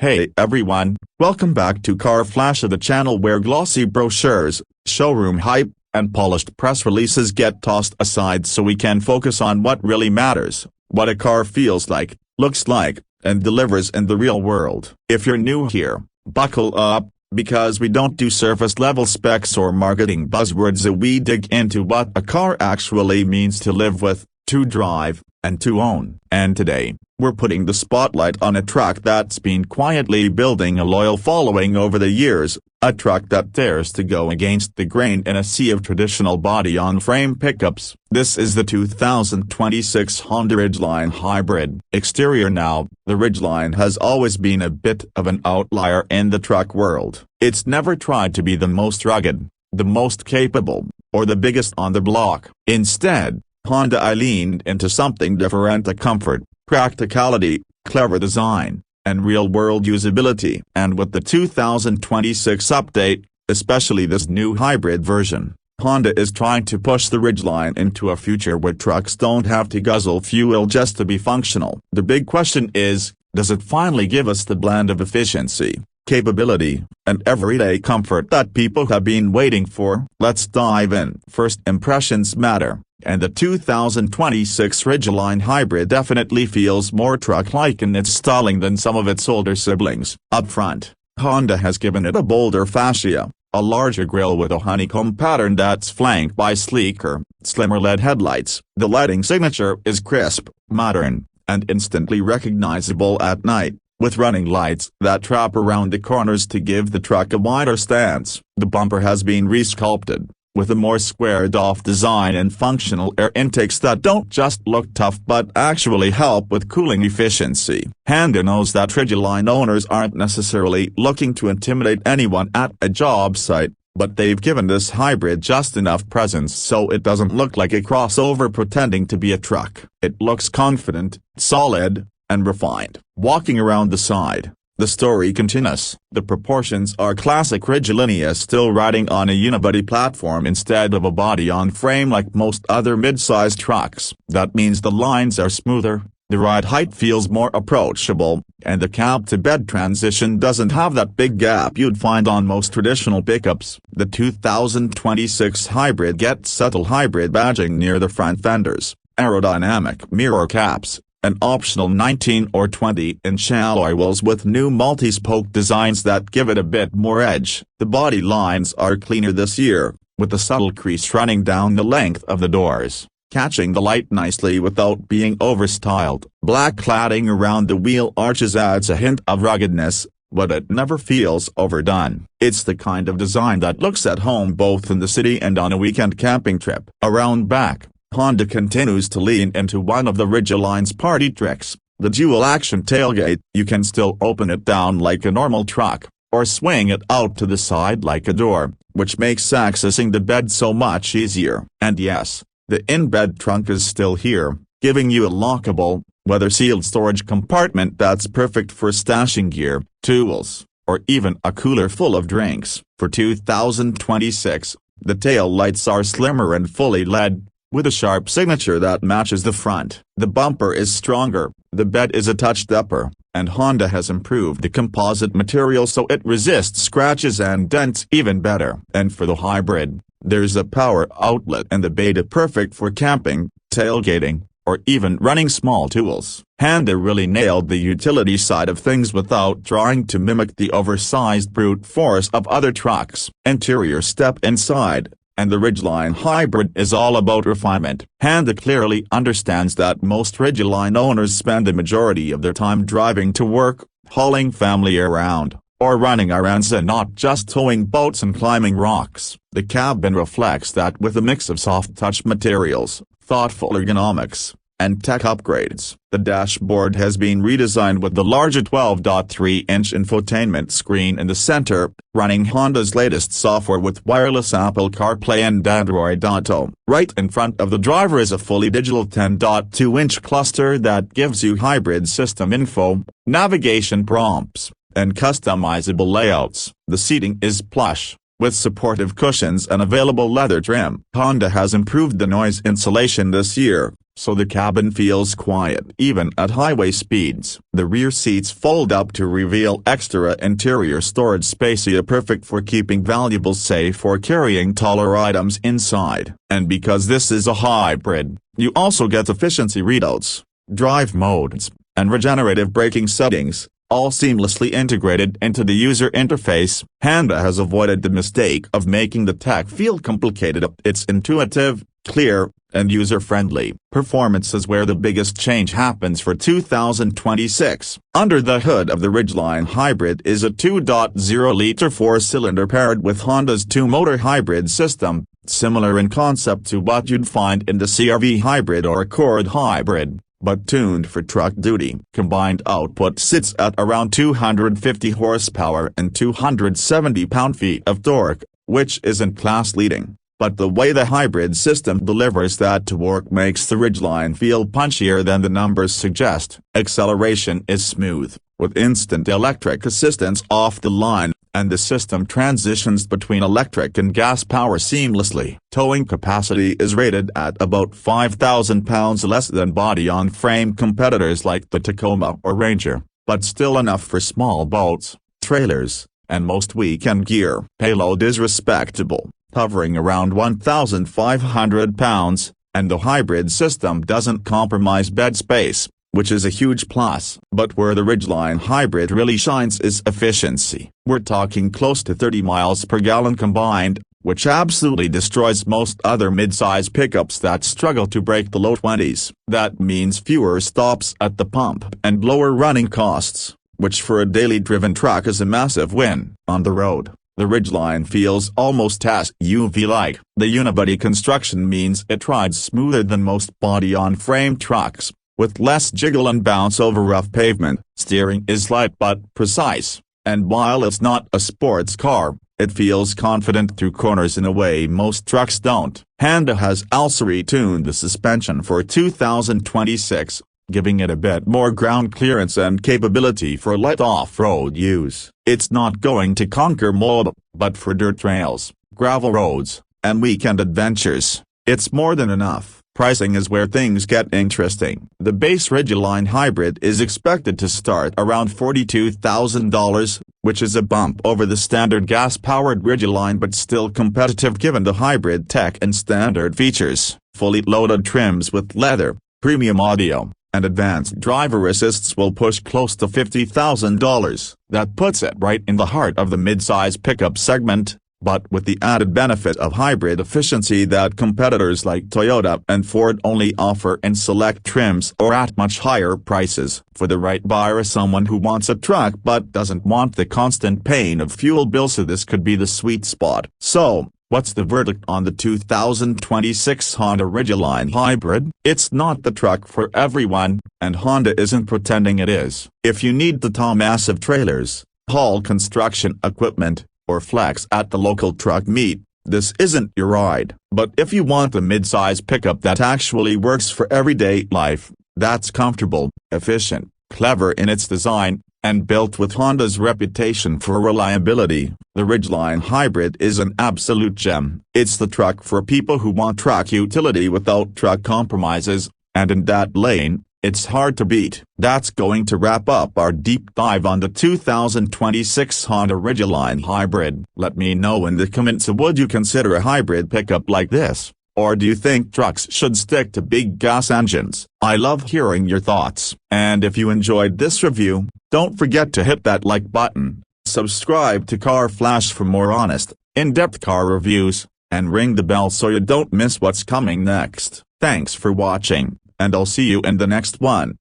Hey everyone, welcome back to Car Flash, the channel where glossy brochures, showroom hype, and polished press releases get tossed aside so we can focus on what really matters, what a car feels like, looks like, and delivers in the real world. If you're new here, buckle up, because we don't do surface-level specs or marketing buzzwords. We dig into what a car actually means to live with, to drive, and to own. And today, we're putting the spotlight on a truck that's been quietly building a loyal following over the years, a truck that dares to go against the grain in a sea of traditional body-on-frame pickups. This is the 2026 Honda Ridgeline Hybrid. Exterior. Now, the Ridgeline has always been a bit of an outlier in the truck world. It's never tried to be the most rugged, the most capable, or the biggest on the block. Instead, Honda leaned into something different: a comfort, practicality, clever design, and real-world usability. And with the 2026 update, especially this new hybrid version, Honda is trying to push the Ridgeline into a future where trucks don't have to guzzle fuel just to be functional. The big question is, does it finally give us the blend of efficiency, capability, and everyday comfort that people have been waiting for? Let's dive in. First impressions matter, and the 2026 Ridgeline Hybrid definitely feels more truck-like in its styling than some of its older siblings. Up front, Honda has given it a bolder fascia, a larger grille with a honeycomb pattern that's flanked by sleeker, slimmer LED headlights. The lighting signature is crisp, modern, and instantly recognizable at night, with running lights that trap around the corners to give the truck a wider stance. The bumper has been resculpted, with a more squared-off design and functional air intakes that don't just look tough but actually help with cooling efficiency. Honda knows that Ridgeline owners aren't necessarily looking to intimidate anyone at a job site, but they've given this hybrid just enough presence so it doesn't look like a crossover pretending to be a truck. It looks confident, solid, and refined. Walking around the side, the story continues. The proportions are classic Ridgeline, still riding on a unibody platform instead of a body-on-frame like most other mid-sized trucks. That means the lines are smoother, the ride height feels more approachable, and the cab-to-bed transition doesn't have that big gap you'd find on most traditional pickups. The 2026 Hybrid gets subtle hybrid badging near the front fenders, aerodynamic mirror caps, and optional 19 or 20-inch alloy wheels with new multi-spoke designs that give it a bit more edge. The body lines are cleaner this year, with a subtle crease running down the length of the doors, catching the light nicely without being overstyled. Black cladding around the wheel arches adds a hint of ruggedness, but it never feels overdone. It's the kind of design that looks at home both in the city and on a weekend camping trip. Around back, Honda continues to lean into one of the Ridgeline's party tricks, the dual-action tailgate. You can still open it down like a normal truck, or swing it out to the side like a door, which makes accessing the bed so much easier. And yes, the in-bed trunk is still here, giving you a lockable, weather-sealed storage compartment that's perfect for stashing gear, tools, or even a cooler full of drinks. For 2026, the tail lights are slimmer and fully LED, with a sharp signature that matches the front. The bumper is stronger, the bed is a touch upper, and Honda has improved the composite material so it resists scratches and dents even better. And for the hybrid, there's a power outlet in the beta, perfect for camping, tailgating, or even running small tools. Honda really nailed the utility side of things without trying to mimic the oversized brute force of other trucks. Interior. Step inside, and the Ridgeline Hybrid is all about refinement. Honda clearly understands that most Ridgeline owners spend the majority of their time driving to work, hauling family around, or running errands and not just towing boats and climbing rocks. The cabin reflects that with a mix of soft-touch materials, thoughtful ergonomics, and tech upgrades. The dashboard has been redesigned with the larger 12.3-inch infotainment screen in the center, running Honda's latest software with wireless Apple CarPlay and Android Auto. Right in front of the driver is a fully digital 10.2-inch cluster that gives you hybrid system info, navigation prompts, and customizable layouts. The seating is plush, with supportive cushions and available leather trim. Honda has improved the noise insulation this year, so the cabin feels quiet even at highway speeds. The rear seats fold up to reveal extra interior storage space, perfect for keeping valuables safe or carrying taller items inside. And because this is a hybrid, you also get efficiency readouts, drive modes, and regenerative braking settings, all seamlessly integrated into the user interface. Honda has avoided the mistake of making the tech feel complicated. It's intuitive, clear, and user-friendly. Performance is where the biggest change happens for 2026. Under the hood of the Ridgeline Hybrid is a 2.0-liter four-cylinder paired with Honda's two-motor hybrid system, similar in concept to what you'd find in the CR-V Hybrid or Accord Hybrid, but tuned for truck duty. Combined output sits at around 250 horsepower and 270 pound-feet of torque, which isn't class-leading. But the way the hybrid system delivers that torque makes the Ridgeline feel punchier than the numbers suggest. Acceleration is smooth, with instant electric assistance off the line, and the system transitions between electric and gas power seamlessly. Towing capacity is rated at about 5,000 pounds, less than body-on-frame competitors like the Tacoma or Ranger, but still enough for small boats, trailers, and most weekend gear. Payload is respectable, hovering around 1,500 pounds, and the hybrid system doesn't compromise bed space, which is a huge plus. But where the Ridgeline Hybrid really shines is efficiency. We're talking close to 30 miles per gallon combined, which absolutely destroys most other midsize pickups that struggle to break the low 20s. That means fewer stops at the pump and lower running costs, which for a daily driven truck is a massive win. On the road, the Ridgeline feels almost SUV-like. The unibody construction means it rides smoother than most body-on-frame trucks, with less jiggle and bounce over rough pavement. Steering is light but precise, and while it's not a sports car, it feels confident through corners in a way most trucks don't. Honda has also retuned the suspension for 2026, giving it a bit more ground clearance and capability for light off-road use. It's not going to conquer mold, but for dirt trails, gravel roads, and weekend adventures, it's more than enough. Pricing is where things get interesting. The base Ridgeline Hybrid is expected to start around $42,000, which is a bump over the standard gas-powered Ridgeline but still competitive given the hybrid tech and standard features. Fully loaded trims with leather, premium audio, and advanced driver assists will push close to $50,000. That puts it right in the heart of the midsize pickup segment, but with the added benefit of hybrid efficiency that competitors like Toyota and Ford only offer in select trims or at much higher prices. For the right buyer or someone who wants a truck but doesn't want the constant pain of fuel bills, so this could be the sweet spot. So, what's the verdict on the 2026 Honda Ridgeline Hybrid? It's not the truck for everyone, and Honda isn't pretending it is. If you need the tall massive trailers, haul construction equipment, or flex at the local truck meet, this isn't your ride. But if you want a midsize pickup that actually works for everyday life, that's comfortable, efficient, clever in its design, and built with Honda's reputation for reliability, the Ridgeline Hybrid is an absolute gem. It's the truck for people who want truck utility without truck compromises, and in that lane, it's hard to beat. That's going to wrap up our deep dive on the 2026 Honda Ridgeline Hybrid. Let me know in the comments, would you consider a hybrid pickup like this, or do you think trucks should stick to big gas engines? I love hearing your thoughts. And if you enjoyed this review, don't forget to hit that like button, subscribe to Car Flash for more honest, in-depth car reviews, and ring the bell so you don't miss what's coming next. Thanks for watching, and I'll see you in the next one.